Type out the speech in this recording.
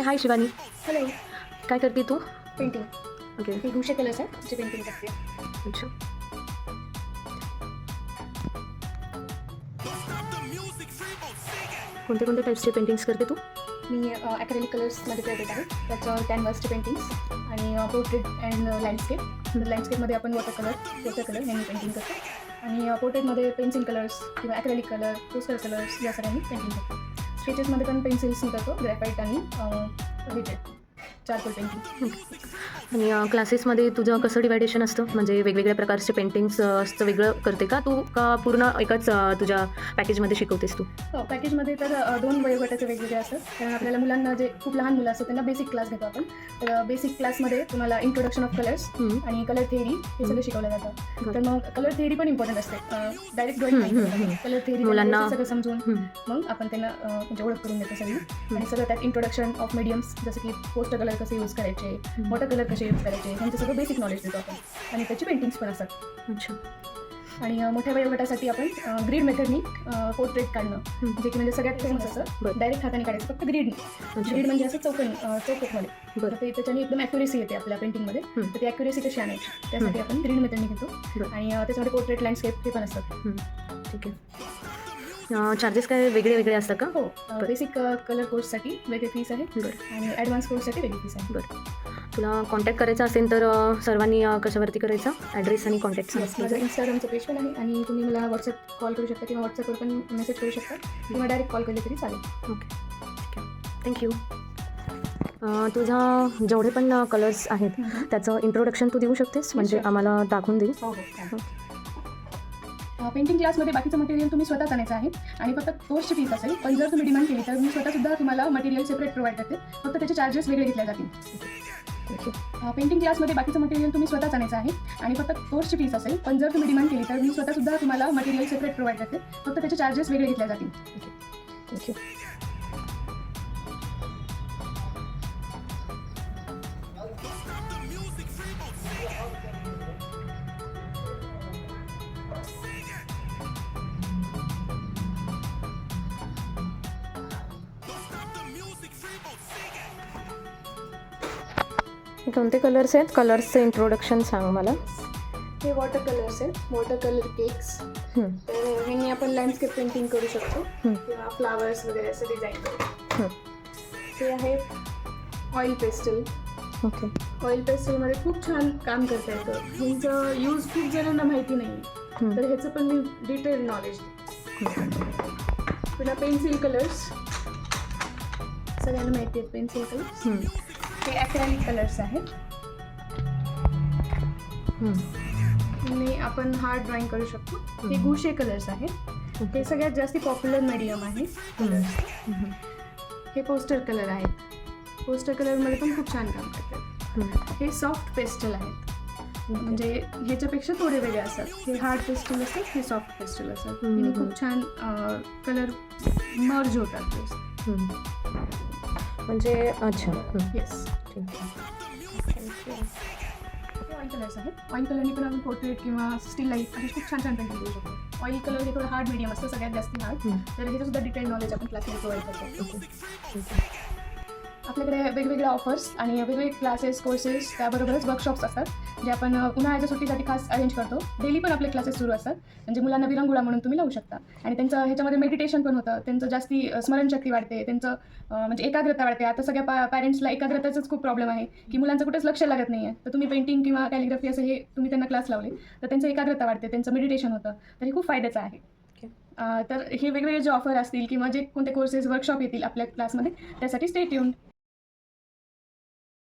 हाय Shivani, hello. काय करते तू? Painting. Okay. हे गुशे कलर्स आहेत जे पेंटिंग करते. अच्छा. कोणते कोणते टाईप्सचे पेंटिंग्स करते तू? मी ॲक्रेलिक कलर्समध्ये फेवरेट आहे. त्याचं कॅनव्हासचे पेंटिंग्स आणि पोर्ट्रेट अँड लँडस्केप. लँडस्केपमध्ये आपण वॉटर कलर यांनी पेंटिंग करतो आणि पोर्ट्रेटमध्ये पेन्सिल कलर्स किंवा ॲक्रेलिक कलर, पोस्टर कलर्स या सगळ्यांनी पेंटिंग करतो. स्केचेसमध्ये पण पेन्सिल्सनी करतो, ग्रॅफाईट आणि चारकोल पेंटिंग. आणि क्लासेसमध्ये तुझं कसं डिवायडेशन असतं? म्हणजे वेगवेगळ्या प्रकारचे पेंटिंग्सचं वेगळं करते का तू, का पूर्ण एकाच तुझ्या पॅकेजमध्ये शिकवतेस तू? हो, पॅकेजमध्ये तर 2 वयोगटाचे वेगवेगळे असतात. कारण आपल्याला मुलांना जे खूप लहान मुलं असतात त्यांना बेसिक क्लास घेतो आपण. तर बेसिक क्लासमध्ये तुम्हाला इंट्रोडक्शन ऑफ कलर्स आणि कलर थेअरी हे सगळं शिकवलं जातं. तर मग कलर थेअरी पण इम्पॉर्टंट असते. डायरेक्ट ड्रॉइंग कलर थेअरी मुलांना सगळं समजून मग आपण त्यांना म्हणजे ओळख करून देतो सगळी. आणि सगळं त्यात इंट्रोडक्शन ऑफ मीडियम्स, जसं की पोस्टर कलर कसे यूज करायचे, वॉटर कलर कसे यूज करायचे, ह्यांचं सगळं बेसिक नॉलेज देतो आपण. आणि त्याची पेंटिंग्स पण असतात. अच्छा. आणि मोठ्या वयोगटासाठी आपण ग्रीड मेथडनी पोर्ट्रेट काढणं, जे की म्हणजे सगळ्यात फेमस असतं. डायरेक्ट हाताने काढायचं फक्त ग्रीडनी. ग्रीड म्हणजे असं चौकटमध्ये. तर ते त्याच्याने एकदम ॲक्युरेसी येते आपल्या पेंटिंगमध्ये. तर ती ॲक्युरेसी कशी आणायची त्यासाठी आपण ग्रीड मेथडनी घेतो. आणि त्याच्यामध्ये पोर्ट्रेट लँडस्केप हे पण असतात. ठीक आहे. चार्जेस काय वेगळे वेगळे असतात का? हो, बेसिक कलर कोर्ससाठी वेगळी फीस आहे आणि ॲडव्हान्स कोर्ससाठी वेगळी फीस आहे. बरं. तुला कॉन्टॅक्ट करायचा असेल तर सर्वांनी कशावरती करायचा? ॲड्रेस आणि कॉन्टॅक्ट माझं इंस्टाग्रामचं पेज पण आहे आणि तुम्ही मला व्हॉट्सअप कॉल करू शकता किंवा व्हॉट्सअपवर पण मेसेज करू शकता किंवा डायरेक्ट कॉल केले तरी चालेल. ओके, ठीक आहे. थँक्यू. तुझा जेवढे पण कलर्स आहेत त्याचं इंट्रोडक्शन तू देऊ शकतेस, म्हणजे आम्हाला दाखवून दे. हो. पेंटिंग क्लासमध्ये बाकीचं मटेरियल तुम्ही स्वतःच आणायचं आहे आणि फक्त कोर्सची फीस असेल. पण जर तुम्ही डिमांड केली तर मी स्वतःसुद्धा तुम्हाला मटेरियल सेपरेट प्रोव्हाइड करते. फक्त त्याचे चार्जेस वेगळे घेतले जातील. पेंटिंग क्लासमध्ये बाकीचं मटेरियल तुम्ही स्वतःच आणायचं आहे आणि फक्त कोर्सची फीस असेल. पण जर तुम्ही डिमांड केली तर मी स्वतःसुद्धा तुम्हाला मटेरियल सेपरेट प्रोव्हाइड करते. फक्त त्याचे चार्जेस वेगळे घेतले जातील. थँक्यू. कोणते कलर्स आहेत? कलर्सचं इंट्रोडक्शन सांग मला. हे वॉटर कलर्स आहेत, वॉटर कलर केक्स. तर ह्यांनी आपण लँडस्केप पेंटिंग करू शकतो किंवा फ्लावर्स वगैरे असं डिझाईन करू. ते आहे ऑइल पेस्टल. ओके. ऑइल पेस्टलमध्ये खूप छान काम करता येतं. ह्यांचं यूज खूप जणांना माहिती नाही आहे, तर ह्याचं पण मी डिटेल नॉलेज. पुन्हा पेन्सिल कलर्स, सगळ्यांना माहिती आहेत पेन्सिल कलर्स. हे ॲक्रेलिक कलर्स आहेत आणि आपण हार्ड ड्रॉइंग करू शकतो. हे गुशे कलर्स आहेत. हे सगळ्यात जास्त पॉप्युलर मीडियम आहे कलर्स. हे पोस्टर कलर आहेत. पोस्टर कलरमध्ये पण खूप छान काम करतात. हे सॉफ्ट पेस्टल आहेत, म्हणजे ह्याच्यापेक्षा थोडे वेगळे असतात. हे हार्ड पेस्टल असतात, हे सॉफ्ट पेस्टल असतात. आणि खूप छान कलर मर्ज होतात. म्हणजे अच्छा. येस. ठीक आहे. ऑइल कलर्स आहेत. ऑइल कलरनी पण आपण पोर्ट्रेट किंवा स्टील लाईफ असे खूप छान छान पेंटिंग करू शकतो. ऑइल कलर हे थोडं हार्ड मीडियम असतं, सगळ्यात जास्त हार्ड. तर ह्याचं सुद्धा डिटेल नॉलेज आपण क्लासमध्ये प्रोव्हाइड करतो. आपल्याकडे वेगवेगळ्या ऑफर्स आणि वेगवेगळे क्लासेस, कोर्सेस, त्याबरोबरच वर्कशॉप्स असतात जे आपण उन्हाळ्याच्या सुट्टीसाठी खास अरेंज करतो. डेली पण आपले क्लासेस सुरू असतात, म्हणजे मुलांना विरंगुळा म्हणून तुम्ही लावू शकता. आणि त्यांचं ह्याच्यामध्ये मेडिटेशन पण होतं, त्यांचं जास्ती स्मरणशक्ती वाढते, त्यांचं म्हणजे एकाग्रता वाढते. आता सगळ्या पॅरेंट्सला एकाग्रतेचाच खूप प्रॉब्लेम आहे की मुलांचं कुठेच लक्ष लागत नाही आहे. तर तुम्ही पेंटिंग किंवा कॅलिग्राफी असं हे तुम्ही त्यांना क्लास लावले तर त्यांचं एकाग्रता वाढते, त्यांचं मेडिटेशन होतं. तर हे खूप फायद्याचं आहे. तर हे वेगवेगळे जे ऑफर असतील किंवा जे कोणते कोर्सेस, वर्कशॉप येतील आपल्या क्लासमध्ये, त्यासाठी स्टे ट्यून्ड.